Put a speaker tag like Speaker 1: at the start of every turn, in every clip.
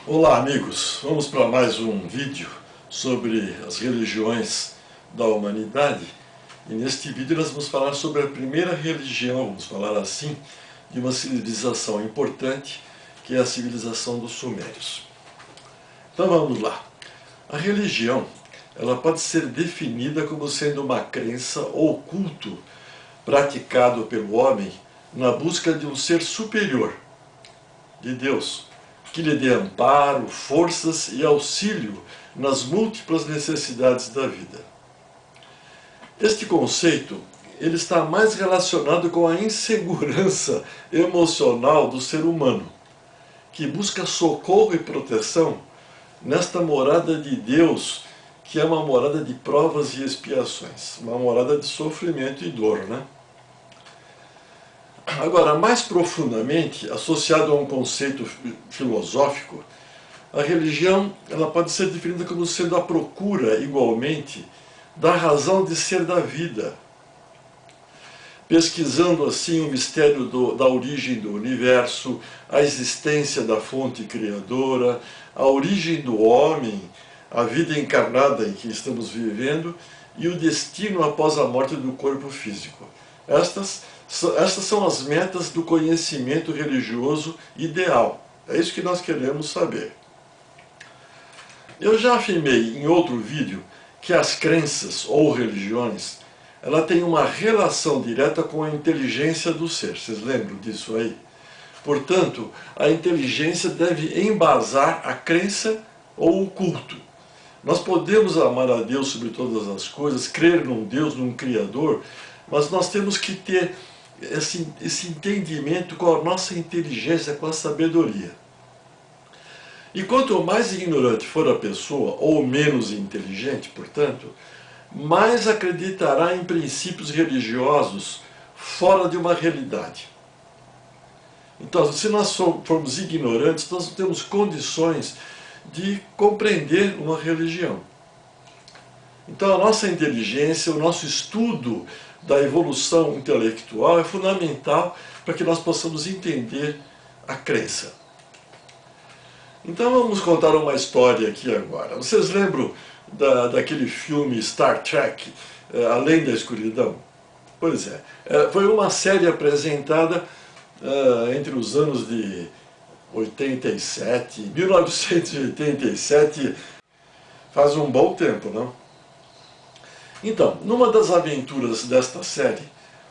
Speaker 1: Olá amigos, vamos para mais um vídeo sobre as religiões da humanidade e neste vídeo nós vamos falar sobre a primeira religião, vamos falar assim, de uma civilização importante que é a civilização dos Sumérios. Então vamos lá. A religião, ela pode ser definida como sendo uma crença ou culto praticado pelo homem na busca de um ser superior, de Deus, que lhe dê amparo, forças e auxílio nas múltiplas necessidades da vida. Este conceito ele está mais relacionado com a insegurança emocional do ser humano, que busca socorro e proteção nesta morada de Deus, que é uma morada de provas e expiações, uma morada de sofrimento e dor, né? Agora, mais profundamente, associado a um conceito filosófico, a religião ela pode ser definida como sendo a procura, igualmente, da razão de ser da vida. Pesquisando assim o mistério da origem do universo, a existência da fonte criadora, a origem do homem, a vida encarnada em que estamos vivendo e o destino após a morte do corpo físico. Estas são as metas do conhecimento religioso ideal. É isso que nós queremos saber. Eu já afirmei em outro vídeo que as crenças ou religiões ela tem uma relação direta com a inteligência do ser. Vocês lembram disso aí? Portanto, a inteligência deve embasar a crença ou o culto. Nós podemos amar a Deus sobre todas as coisas, crer num Deus, num Criador, mas nós temos que ter esse entendimento com a nossa inteligência, com a sabedoria. E quanto mais ignorante for a pessoa, ou menos inteligente, portanto, mais acreditará em princípios religiosos fora de uma realidade. Então, se nós formos ignorantes, nós não temos condições de compreender uma religião. Então, a nossa inteligência, o nosso estudo da evolução intelectual é fundamental para que nós possamos entender a crença. Então vamos contar uma história aqui agora. Vocês lembram daquele filme Star Trek, Além da Escuridão? Pois é, foi uma série apresentada entre os anos de 1987, faz um bom tempo, não? Então, numa das aventuras desta série,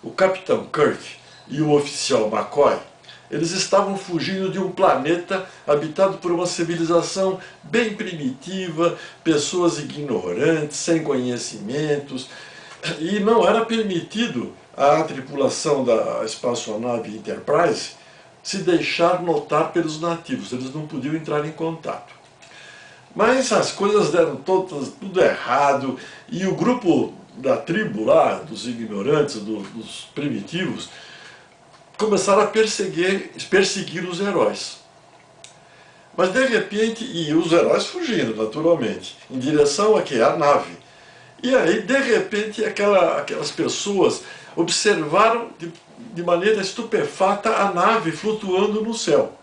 Speaker 1: o Capitão Kirk e o oficial McCoy, eles estavam fugindo de um planeta habitado por uma civilização bem primitiva, pessoas ignorantes, sem conhecimentos, e não era permitido à tripulação da espaçonave Enterprise se deixar notar pelos nativos, eles não podiam entrar em contato. Mas as coisas deram tudo errado, e o grupo da tribo lá, dos ignorantes, dos primitivos, começaram a perseguir os heróis. Mas de repente, e os heróis fugindo naturalmente, em direção à nave. E aí, de repente, aquelas pessoas observaram de maneira estupefata a nave flutuando no céu.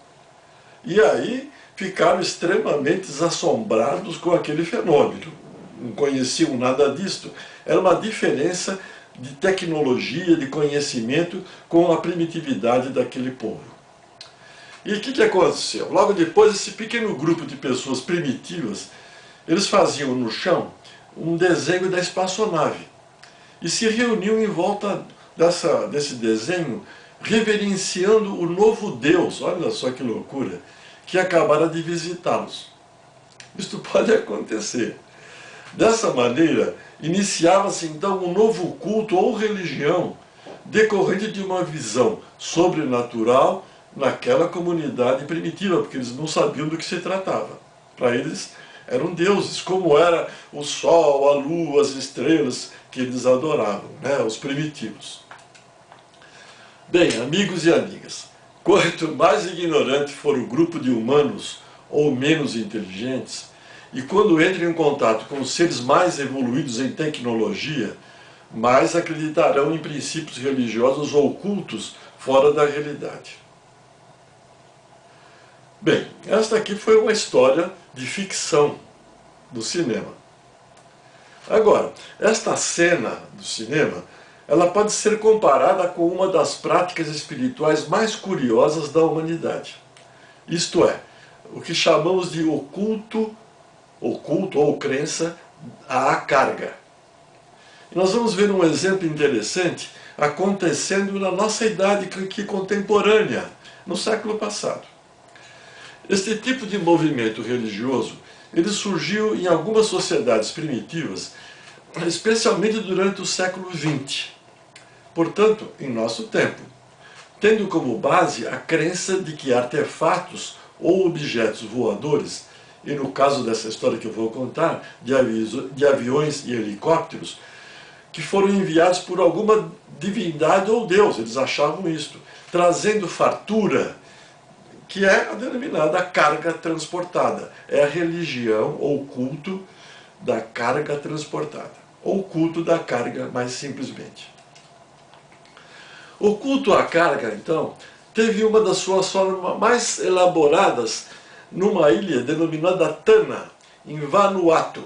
Speaker 1: E aí ficaram extremamente assombrados com aquele fenômeno. Não conheciam nada disto. Era uma diferença de tecnologia, de conhecimento com a primitividade daquele povo. E o que aconteceu? Logo depois, esse pequeno grupo de pessoas primitivas, eles faziam no chão um desenho da espaçonave e se reuniam em volta desse desenho, reverenciando o novo Deus, olha só que loucura, que acabara de visitá-los. Isto pode acontecer. Dessa maneira, iniciava-se então um novo culto ou religião decorrente de uma visão sobrenatural naquela comunidade primitiva, porque eles não sabiam do que se tratava. Para eles eram deuses, como era o sol, a lua, as estrelas que eles adoravam, né, os primitivos. Bem, amigos e amigas, quanto mais ignorante for o grupo de humanos ou menos inteligentes, e quando entram em contato com os seres mais evoluídos em tecnologia, mais acreditarão em princípios religiosos ou cultos fora da realidade. Bem, esta aqui foi uma história de ficção do cinema. Agora, esta cena do cinema, ela pode ser comparada com uma das práticas espirituais mais curiosas da humanidade. Isto é, o que chamamos de oculto ou crença à carga. E nós vamos ver um exemplo interessante acontecendo na nossa idade aqui contemporânea, no século passado. Este tipo de movimento religioso, ele surgiu em algumas sociedades primitivas, especialmente durante o século XX. Portanto, em nosso tempo, tendo como base a crença de que artefatos ou objetos voadores, e no caso dessa história que eu vou contar, de aviões e helicópteros, que foram enviados por alguma divindade ou Deus, eles achavam isto, trazendo fartura, que é a denominada carga transportada. É a religião ou culto da carga transportada, ou culto da carga mais simplesmente. O culto à carga, então, teve uma das suas formas mais elaboradas numa ilha denominada Tanna, em Vanuatu,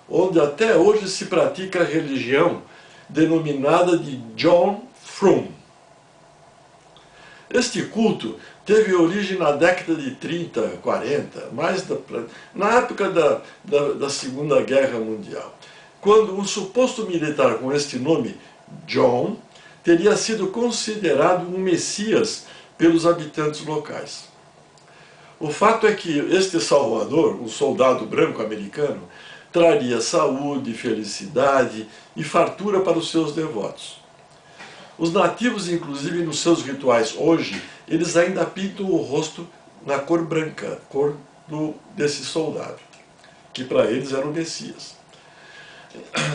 Speaker 1: onde até hoje se pratica a religião denominada de John Frum. Este culto teve origem na década de 30, 40, na época da Segunda Guerra Mundial, quando um suposto militar com este nome, John, teria sido considerado um messias pelos habitantes locais. O fato é que este salvador, um soldado branco americano, traria saúde, felicidade e fartura para os seus devotos. Os nativos, inclusive nos seus rituais hoje, eles ainda pintam o rosto na cor branca, cor desse soldado, que para eles era o Messias.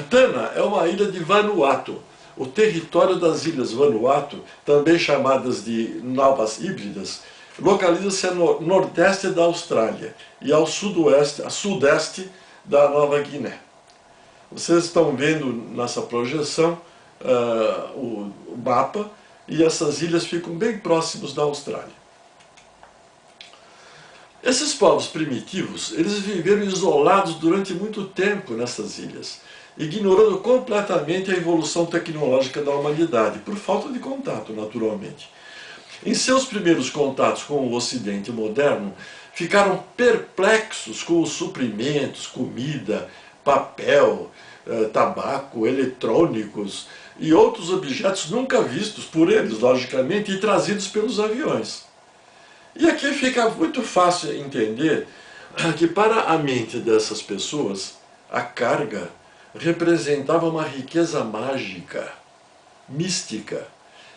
Speaker 1: Tanna é uma ilha de Vanuatu. O território das ilhas Vanuatu, também chamadas de Novas Híbridas, localiza-se no nordeste da Austrália e ao sudeste da Nova Guiné. Vocês estão vendo nessa projeção o mapa, e essas ilhas ficam bem próximos da Austrália. Esses povos primitivos, eles viveram isolados durante muito tempo nessas ilhas, ignorando completamente a evolução tecnológica da humanidade, por falta de contato, naturalmente. Em seus primeiros contatos com o Ocidente moderno, ficaram perplexos com os suprimentos, comida, papel, tabaco, eletrônicos e outros objetos nunca vistos por eles, logicamente, e trazidos pelos aviões. E aqui fica muito fácil entender que para a mente dessas pessoas, a carga representava uma riqueza mágica, mística,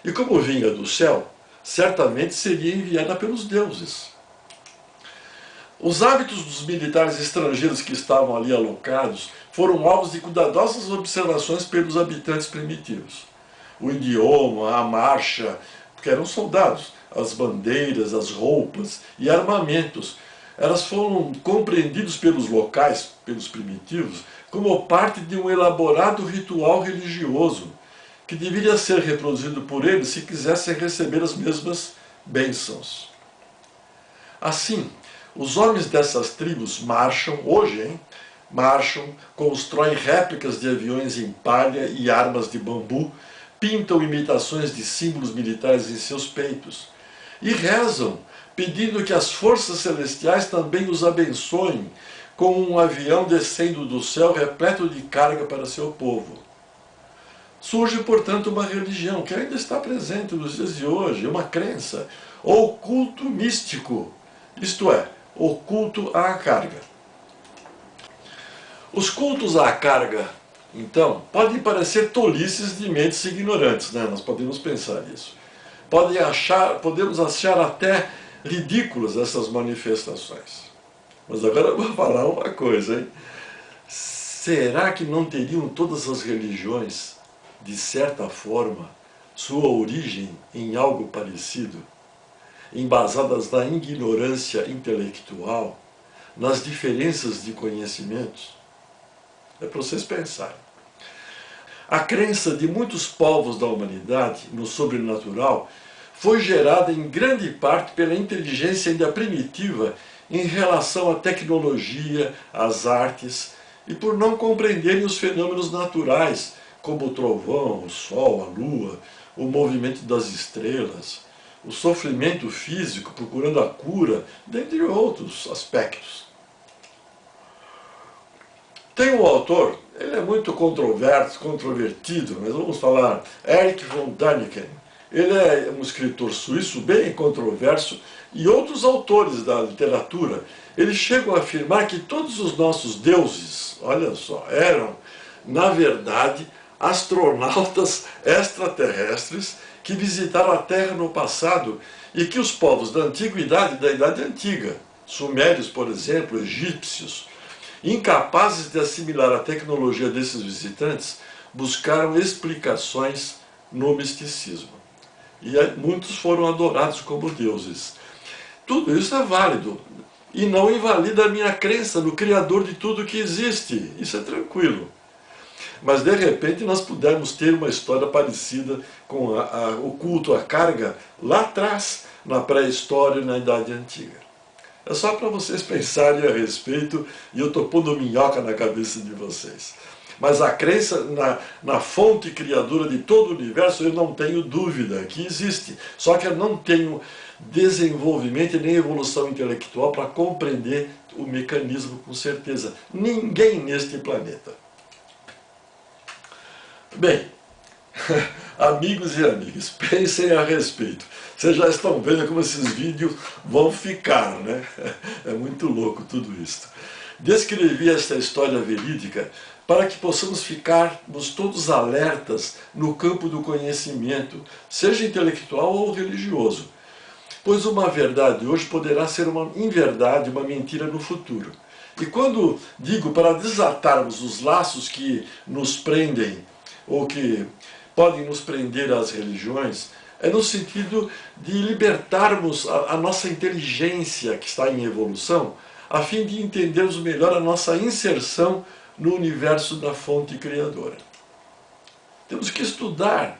Speaker 1: e como vinha do céu, certamente seria enviada pelos deuses. Os hábitos dos militares estrangeiros que estavam ali alocados foram alvos de cuidadosas observações pelos habitantes primitivos. O idioma, a marcha, porque eram soldados, as bandeiras, as roupas e armamentos, elas foram compreendidos pelos locais, pelos primitivos, como parte de um elaborado ritual religioso, que deveria ser reproduzido por eles se quisessem receber as mesmas bênçãos. Assim, os homens dessas tribos marcham, hoje, marcham, constroem réplicas de aviões em palha e armas de bambu, pintam imitações de símbolos militares em seus peitos e rezam, pedindo que as forças celestiais também os abençoem com um avião descendo do céu repleto de carga para seu povo. Surge, portanto, uma religião que ainda está presente nos dias de hoje, uma crença, ou culto místico, isto é, o culto à carga. Os cultos à carga, então, podem parecer tolices de mentes ignorantes, né? Nós podemos pensar isso. Podemos achar até ridículas essas manifestações. Mas agora eu vou falar uma coisa, hein? Será que não teriam todas as religiões, de certa forma, sua origem em algo parecido? Embasadas na ignorância intelectual, nas diferenças de conhecimentos? É para vocês pensarem. A crença de muitos povos da humanidade no sobrenatural foi gerada em grande parte pela inteligência ainda primitiva em relação à tecnologia, às artes, e por não compreenderem os fenômenos naturais, como o trovão, o sol, a lua, o movimento das estrelas, o sofrimento físico procurando a cura, dentre outros aspectos. Tem um autor, ele é muito controvertido, mas vamos falar, Erich von Däniken. Ele é um escritor suíço bem controverso, e outros autores da literatura, eles chegam a afirmar que todos os nossos deuses, olha só, eram, na verdade, astronautas extraterrestres que visitaram a Terra no passado e que os povos da antiguidade e da Idade Antiga, sumérios, por exemplo, egípcios, incapazes de assimilar a tecnologia desses visitantes, buscaram explicações no misticismo. E muitos foram adorados como deuses. Tudo isso é válido e não invalida a minha crença no Criador de tudo que existe. Isso é tranquilo. Mas de repente nós pudemos ter uma história parecida com o culto à carga lá atrás, na pré-história e na Idade Antiga. É só para vocês pensarem a respeito, e eu estou pondo minhoca na cabeça de vocês. Mas a crença na fonte criadora de todo o universo, eu não tenho dúvida que existe. Só que eu não tenho desenvolvimento e nem evolução intelectual para compreender o mecanismo com certeza. Ninguém neste planeta. Bem, amigos e amigas, pensem a respeito. Vocês já estão vendo como esses vídeos vão ficar, né? É muito louco tudo isso. Descrevi esta história verídica para que possamos ficarmos todos alertas no campo do conhecimento, seja intelectual ou religioso. Pois uma verdade hoje poderá ser uma inverdade, uma mentira no futuro. E quando digo para desatarmos os laços que nos prendem, ou que podem nos prender às religiões, é no sentido de libertarmos a nossa inteligência que está em evolução, a fim de entendermos melhor a nossa inserção no universo da fonte criadora. Temos que estudar.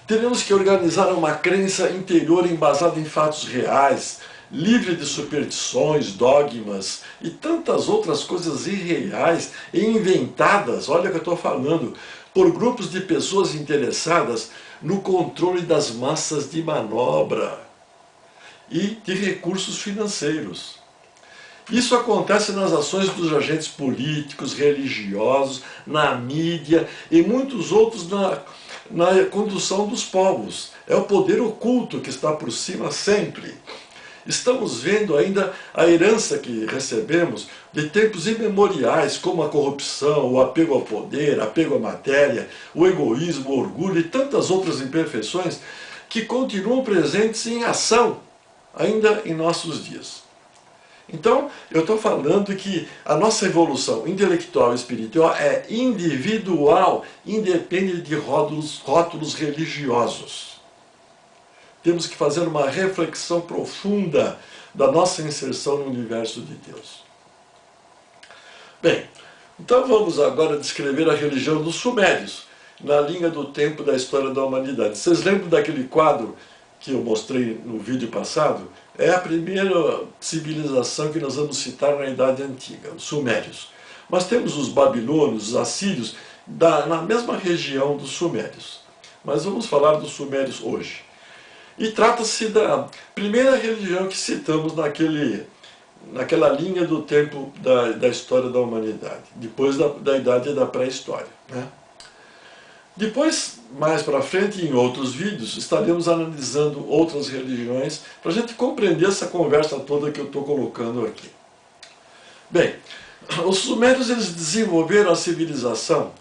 Speaker 1: Teremos que organizar uma crença interior embasada em fatos reais, livre de superstições, dogmas e tantas outras coisas irreais e inventadas, olha o que eu estou falando, por grupos de pessoas interessadas no controle das massas de manobra e de recursos financeiros. Isso acontece nas ações dos agentes políticos, religiosos, na mídia e muitos outros na condução dos povos. É o poder oculto que está por cima sempre. Estamos vendo ainda a herança que recebemos de tempos imemoriais, como a corrupção, o apego ao poder, apego à matéria, o egoísmo, o orgulho e tantas outras imperfeições que continuam presentes em ação ainda em nossos dias. Então, eu estou falando que a nossa evolução intelectual e espiritual é individual, independe de rótulos religiosos. Temos que fazer uma reflexão profunda da nossa inserção no universo de Deus. Bem, então vamos agora descrever a religião dos sumérios, na linha do tempo da história da humanidade. Vocês lembram daquele quadro que eu mostrei no vídeo passado? É a primeira civilização que nós vamos citar na Idade Antiga, os sumérios. Mas temos os babilônios, os assírios, na mesma região dos sumérios. Mas vamos falar dos sumérios hoje. E trata-se da primeira religião que citamos naquela linha do tempo da história da humanidade, depois da idade da pré-história, né? Depois, mais para frente, em outros vídeos, estaremos analisando outras religiões para a gente compreender essa conversa toda que eu estou colocando aqui. Bem, os sumérios eles desenvolveram a civilização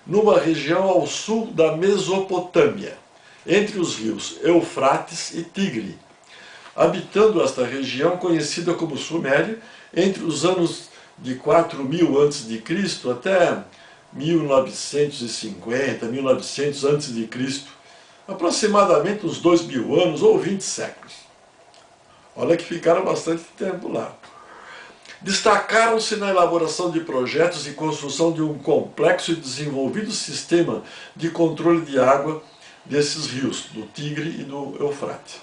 Speaker 1: numa região ao sul da Mesopotâmia, entre os rios Eufrates e Tigre, habitando esta região conhecida como Sumério entre os anos de 4.000 a.C. até 1950, 1900 a.C., aproximadamente uns 2.000 anos ou 20 séculos. Olha que ficaram bastante tempo lá. Destacaram-se na elaboração de projetos e construção de um complexo e desenvolvido sistema de controle de água desses rios, do Tigre e do Eufrate.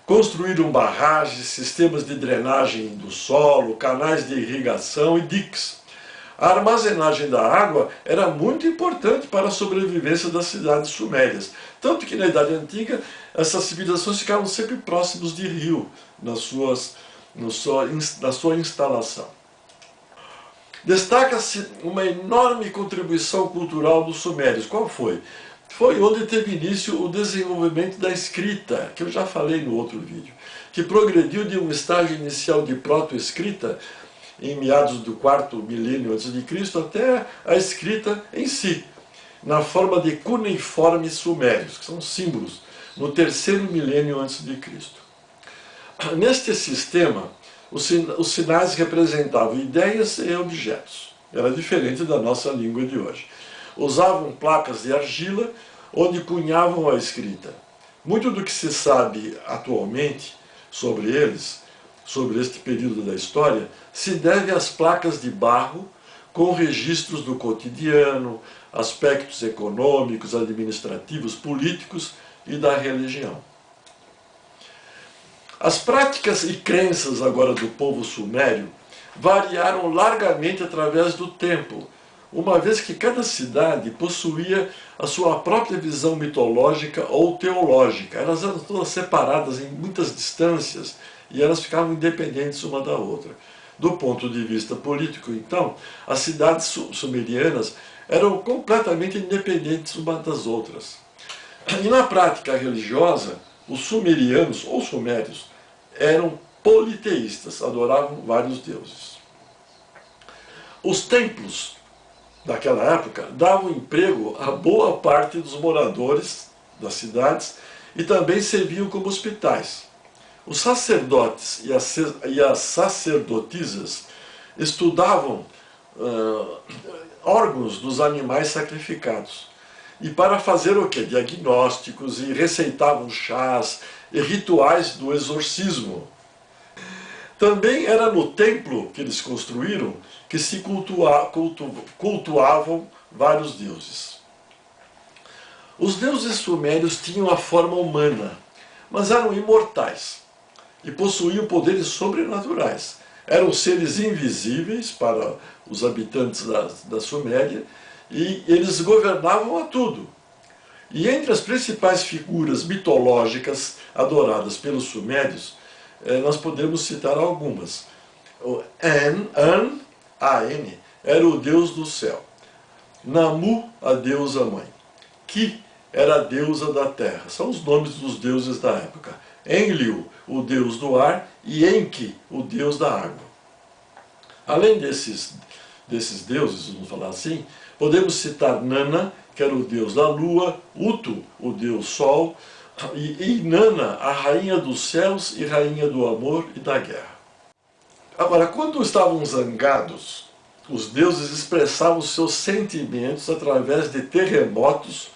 Speaker 1: Construíram barragens, sistemas de drenagem do solo, canais de irrigação e diques. A armazenagem da água era muito importante para a sobrevivência das cidades sumérias, tanto que na Idade Antiga essas civilizações ficavam sempre próximos de rio na sua instalação. Destaca-se uma enorme contribuição cultural dos sumérios. Qual foi? Foi onde teve início o desenvolvimento da escrita, que eu já falei no outro vídeo, que progrediu de um estágio inicial de proto-escrita, em meados do 4º milênio a.C., até a escrita em si, na forma de cuneiformes sumérios, que são símbolos, no 3º milênio a.C. Neste sistema, os sinais representavam ideias e objetos. Era diferente da nossa língua de hoje. Usavam placas de argila, onde cunhavam a escrita. Muito do que se sabe atualmente sobre eles, sobre este período da história, se deve às placas de barro com registros do cotidiano, aspectos econômicos, administrativos, políticos e da religião. As práticas e crenças agora do povo sumério variaram largamente através do tempo, uma vez que cada cidade possuía a sua própria visão mitológica ou teológica. Elas eram todas separadas em muitas distâncias e elas ficavam independentes uma da outra. Do ponto de vista político, então, as cidades sumerianas eram completamente independentes umas das outras. E na prática religiosa, os sumerianos, ou sumérios, eram politeístas, adoravam vários deuses. Os templos daquela época davam emprego a boa parte dos moradores das cidades e também serviam como hospitais. Os sacerdotes e as sacerdotisas estudavam órgãos dos animais sacrificados. E para fazer o quê? Diagnósticos, e receitavam chás e rituais do exorcismo. Também era no templo que eles construíram que se cultuavam vários deuses. Os deuses sumérios tinham a forma humana, mas eram imortais e possuíam poderes sobrenaturais. Eram seres invisíveis para os habitantes da Suméria e eles governavam a tudo. E entre as principais figuras mitológicas adoradas pelos sumérios, nós podemos citar algumas. O An, era o deus do céu. Namu, a deusa mãe. Ki era a deusa da terra. São os nomes dos deuses da época. Enlil, o deus do ar, e Enki, o deus da água. Além desses deuses, vamos falar assim, podemos citar Nana, que era o deus da lua, Utu, o deus sol, e Inanna, a rainha dos céus e rainha do amor e da guerra. Agora, quando estavam zangados, os deuses expressavam seus sentimentos através de terremotos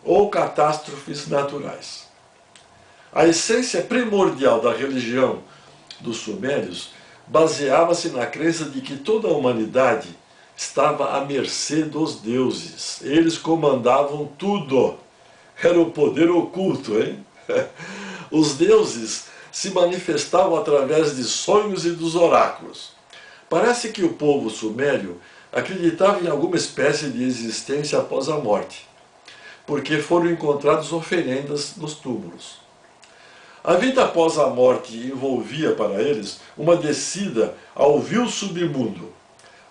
Speaker 1: ou catástrofes naturais. A essência primordial da religião dos sumérios baseava-se na crença de que toda a humanidade estava à mercê dos deuses. Eles comandavam tudo. Era o poder oculto, hein? Os deuses se manifestavam através de sonhos e dos oráculos. Parece que o povo sumério acreditava em alguma espécie de existência após a morte, porque foram encontradas oferendas nos túmulos. A vida após a morte envolvia para eles uma descida ao vil submundo,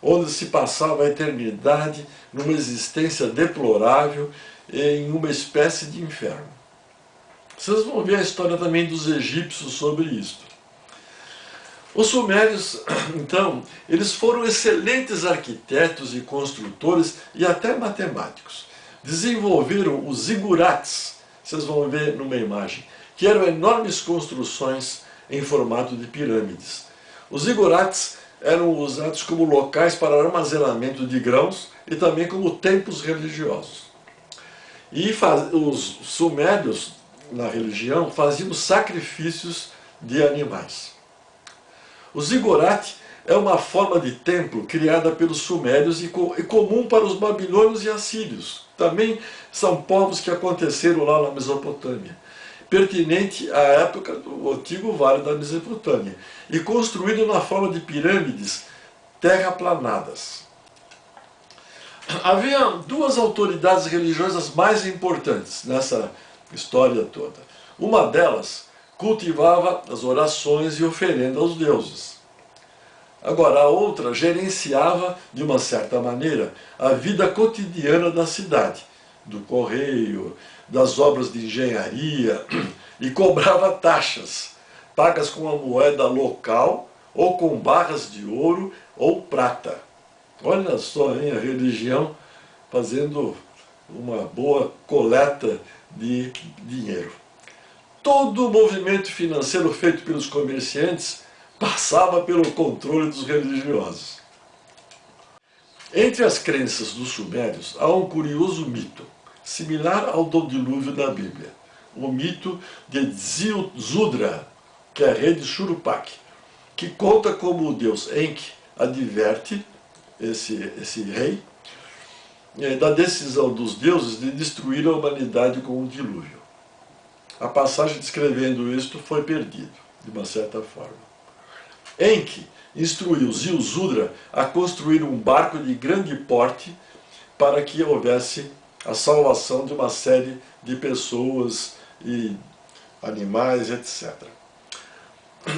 Speaker 1: onde se passava a eternidade numa existência deplorável em uma espécie de inferno. Vocês vão ver a história também dos egípcios sobre isto. Os sumérios, então, eles foram excelentes arquitetos e construtores e até matemáticos. Desenvolveram os zigurates, vocês vão ver numa imagem, que eram enormes construções em formato de pirâmides. Os zigurates eram usados como locais para armazenamento de grãos e também como templos religiosos. E os sumérios, na religião, faziam sacrifícios de animais. O zigurate é uma forma de templo criada pelos sumérios e comum para os babilônios e assírios. Também são povos que aconteceram lá na Mesopotâmia, pertinente à época do antigo Vale da Mesopotâmia, e construído na forma de pirâmides terraplanadas. Havia duas autoridades religiosas mais importantes nessa história toda. Uma delas cultivava as orações e oferendas aos deuses. Agora, a outra gerenciava, de uma certa maneira, a vida cotidiana da cidade, do correio, das obras de engenharia, e cobrava taxas, pagas com a moeda local ou com barras de ouro ou prata. Olha só, hein, a religião fazendo uma boa coleta de dinheiro. Todo o movimento financeiro feito pelos comerciantes passava pelo controle dos religiosos. Entre as crenças dos sumérios há um curioso mito, similar ao do dilúvio da Bíblia. O mito de Ziusudra, que é rei de Shuruppak, que conta como o deus Enki adverte esse rei da decisão dos deuses de destruir a humanidade com um dilúvio. A passagem descrevendo isto foi perdida, de uma certa forma. Enki instruiu Ziusudra a construir um barco de grande porte para que houvesse a salvação de uma série de pessoas e animais, etc.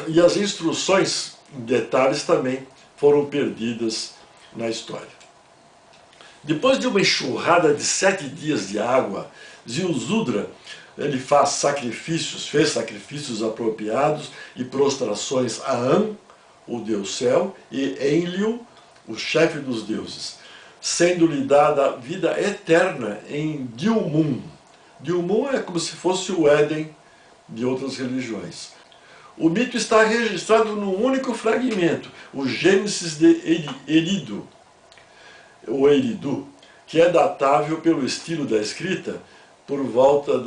Speaker 1: E as instruções em detalhes também foram perdidas na história. Depois de uma enxurrada de 7 dias de água, Ziusudra ele fez sacrifícios apropriados e prostrações a An, o deus céu, e Enlil, o chefe dos deuses, sendo-lhe dada vida eterna em Dilmun. Dilmun é como se fosse o Éden de outras religiões. O mito está registrado num único fragmento, o Gênesis de Eridu, o Eridu, que é datável pelo estilo da escrita por volta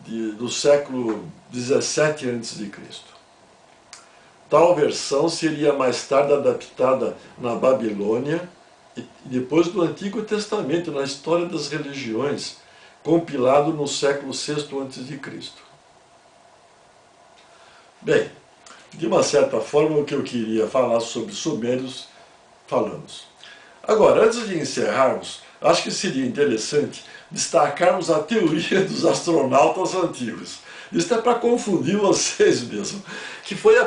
Speaker 1: do século 17 a.C. Tal versão seria mais tarde adaptada na Babilônia e depois do Antigo Testamento, na História das Religiões, compilado no século VI a.C. Bem, de uma certa forma, o que eu queria falar sobre sumérios, falamos. Agora, antes de encerrarmos, acho que seria interessante destacarmos a teoria dos astronautas antigos. Isso é para confundir vocês mesmo, que é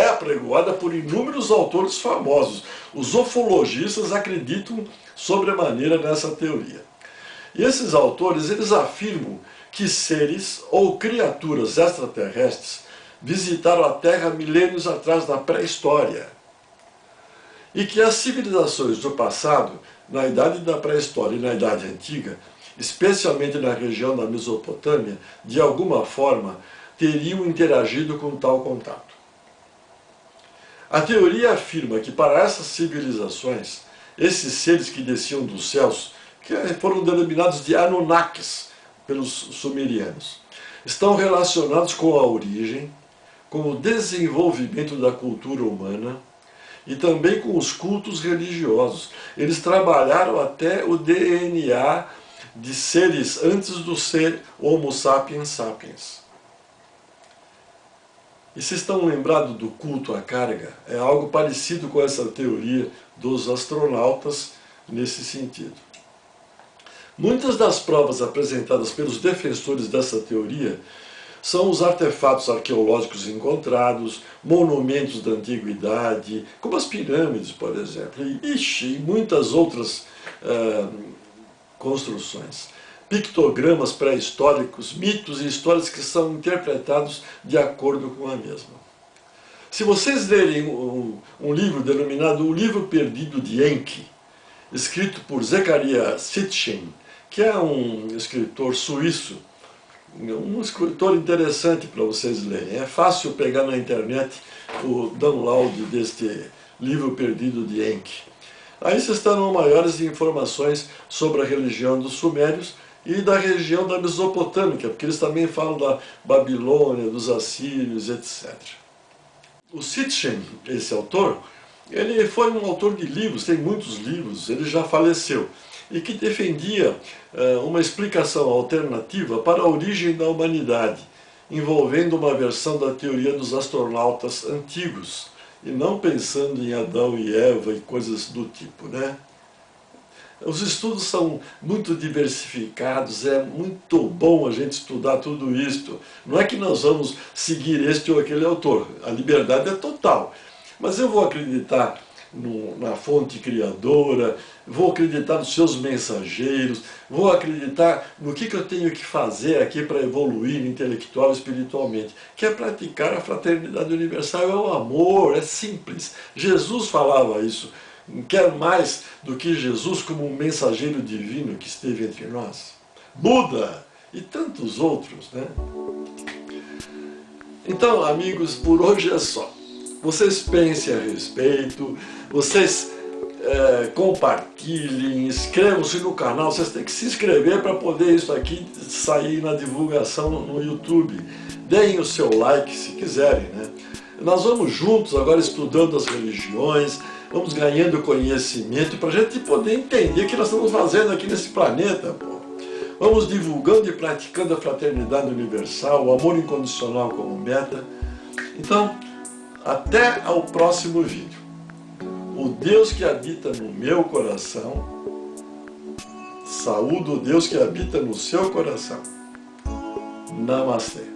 Speaker 1: apregoada por inúmeros autores famosos. Os ufologistas acreditam sobremaneira nessa teoria. E esses autores, eles afirmam que seres ou criaturas extraterrestres visitaram a Terra milênios atrás na pré-história. E que as civilizações do passado, na idade da pré-história e na idade antiga, especialmente na região da Mesopotâmia, de alguma forma teriam interagido com tal contato. A teoria afirma que para essas civilizações, esses seres que desciam dos céus, que foram denominados de Anunnakis pelos sumerianos, estão relacionados com a origem, com o desenvolvimento da cultura humana, e também com os cultos religiosos. Eles trabalharam até o DNA de seres antes do ser Homo sapiens sapiens. E vocês estão lembrados do culto à carga? É algo parecido com essa teoria dos astronautas nesse sentido. Muitas das provas apresentadas pelos defensores dessa teoria são os artefatos arqueológicos encontrados, monumentos da antiguidade, como as pirâmides, por exemplo, e muitas outras construções. Pictogramas pré-históricos, mitos e histórias que são interpretados de acordo com a mesma. Se vocês lerem um livro denominado O Livro Perdido de Enki, escrito por Zecharia Sitchin, que é um escritor suíço, um escritor interessante para vocês lerem. É fácil pegar na internet o download deste livro perdido de Enki. Aí vocês terão maiores informações sobre a religião dos sumérios e da região da Mesopotâmica, porque eles também falam da Babilônia, dos assírios, etc. O Sitchin, esse autor, Ele foi um autor de livros, tem muitos livros, ele já faleceu, e que defendia uma explicação alternativa para a origem da humanidade, envolvendo uma versão da teoria dos astronautas antigos, e não pensando em Adão e Eva e coisas do tipo, né? Os estudos são muito diversificados, é muito bom a gente estudar tudo isto. Não é que nós vamos seguir este ou aquele autor, a liberdade é total. Mas eu vou acreditar na fonte criadora, vou acreditar nos seus mensageiros, vou acreditar no que eu tenho que fazer aqui para evoluir intelectual e espiritualmente, que é praticar a fraternidade universal, é o amor, é simples. Jesus falava isso. Quer mais do que Jesus como um mensageiro divino que esteve entre nós? Buda e tantos outros, né? Então, amigos, por hoje é só. Vocês pensem a respeito, vocês compartilhem, inscrevam-se no canal, vocês têm que se inscrever para poder isso aqui sair na divulgação no YouTube. Deem o seu like se quiserem, né? Nós vamos juntos agora estudando as religiões, vamos ganhando conhecimento para a gente poder entender o que nós estamos fazendo aqui nesse planeta, pô. Vamos divulgando e praticando a fraternidade universal, o amor incondicional como meta. Então, até ao próximo vídeo. O Deus que habita no meu coração, saúdo o Deus que habita no seu coração. Namastê.